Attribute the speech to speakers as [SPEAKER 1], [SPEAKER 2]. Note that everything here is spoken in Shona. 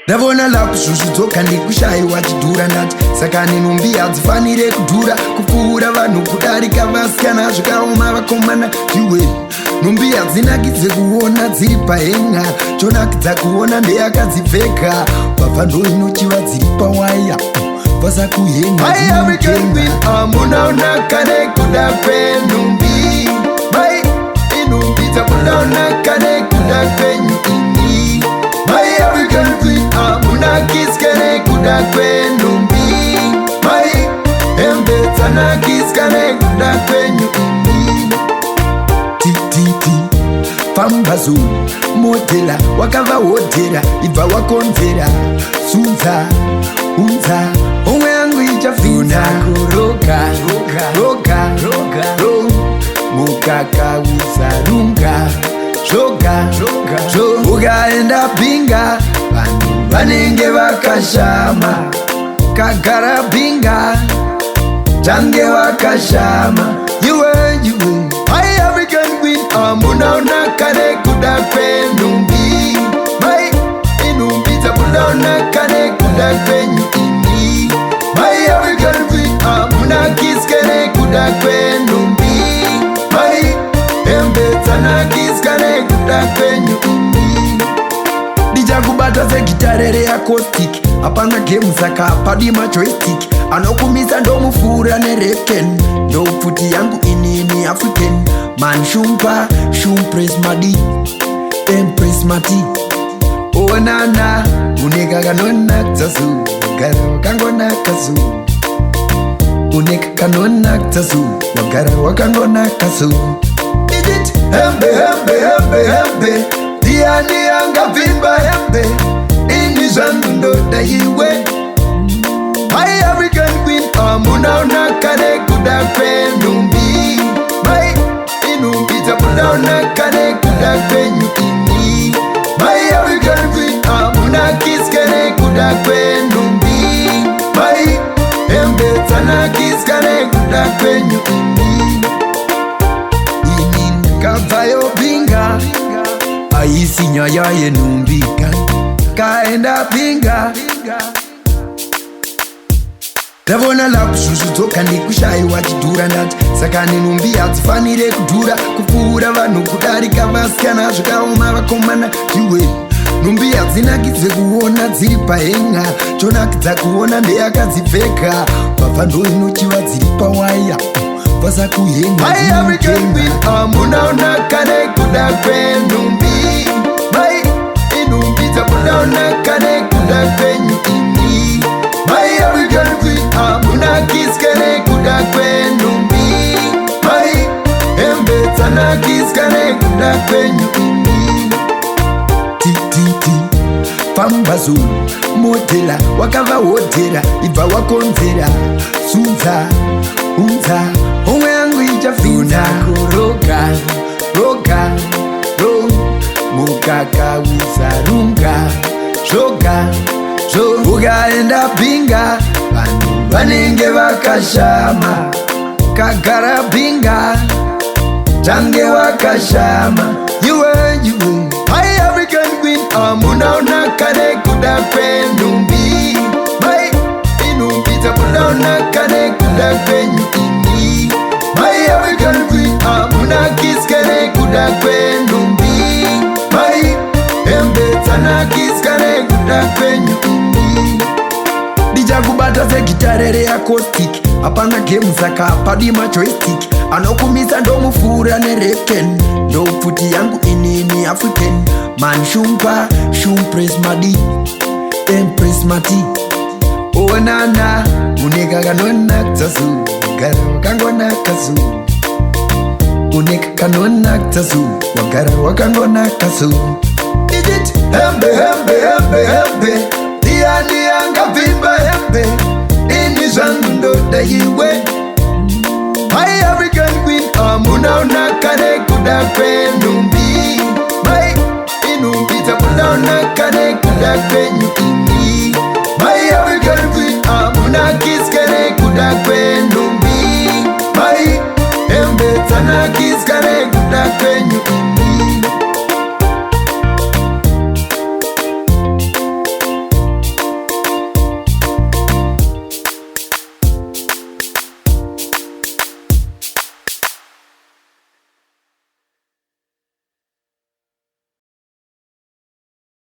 [SPEAKER 1] Ndavona lakusvusvudzoka ndikushayiwa chidhura ndati saka nenhumbi hadzifanire kudhura kupfuura vanhu kudarika vasikana zvikaoma vakomana iwe nhumbi hadzinakidze kuona dziri pahenga chonakidza kuona ndeyakadzipfeka vabva ndoinochiva dziri pawaya vasa kuhenga munaonaka nekuda kwenhumbi mai inhumbi dzamunaonaka nekuda kwenyu ini mai African Queen amunakiska nekuda kwenhumbi mai hembe dzanakiska nekuda kwenyu ini tititi pambazo modela wakava hodhera ibva wakonzera sunza unza umwe yangu ichafina kuroga roga mukaka uzarunga zvoga ukaenda pinga vanhu vanenge vakashama kagara pinga change vakashama iwe mai African Queen amunaonaka nekuda kwenhumbi mai inhumbi dzamunaonaka nekuda kwenyu ini mai African Queen amunakiska nekuda kwenhumbi mai hembe dzanakiska nekuda kwenyu ini ndichakubata segitare reacoustic hapana gemu saka padi majoystick anokumisa ndomupfuura nerefken ndopfuti yangu inini African man shumpa shumpres madi empress mati onana uneka kanonakzazu wagara wakangonakazu uneka kanonakzazu wagara wakangonakazu idit hembe ndiani angavimba hembe ini zvangu ndoda iwe mai African Queen amunaonaka nekuda kwenhumbi mai inhumbi dzamunaonaka nekuda kwenyu ini mai African Queen amunakiska nekuda kwenhumbi mai hembe dzanakiska nekuda kwenyu ini ndikabvayo pinga haisi nyaya yenhumbi kaenda pinga ndavona lakusvusvudzoka ndikushayiwa chidhura ndati saka nenhumbi hadzifanire kudhura kupfuura vanhu kudarika vasikana zvikaoma vakomana iwe nhumbi hadzinakidze kuona dziri pahenga chonakidza kuona ndeyakadzipfeka vabva ndoinochiva dziri pawaya vasa kuhenga mai African Queen amunaonaka nekuda kwenhumbi mai inhumbi dzamunaonaka nekuda kwenyu ini mai African Queen amunakiska nekuda kwenhumbi mai hembe dzanakiska nekuda kwenyu ini tititi pambazo modela wakava hodhera ibva wakonzera sunza unza umwe yangu ichafina kuroga mukaka uzarunga zvoga ukaenda pinga vanhu vanenge vakashama kagara pinga change vakashama iwe mai African Queen amunaonaka nekuda kwenhumbi mai inhumbi dzamunaonaka nekuda kwenyu ini mai African Queen amunakiska nekuda kwenhumbi mai hembe dzanakiska nekuda kwenyu ini ndichakubata segitare reacoustic hapana gemu saka padi majoystick anokumisa ndomupfuura nerefken ndopfuti yangu inini African man shumpa shumpres madi empress mati onana uneka kanonakzazu wagara wakangonakazu uneka kanonakzazu wagara wakangonakazu idit hembe ndiani angavimba hembe ini zvangu ndoda iwe mai African Queen amunaonaka nekuda kwenhumbi mai inhumbi dzamunaonaka nekuda kwenyu ini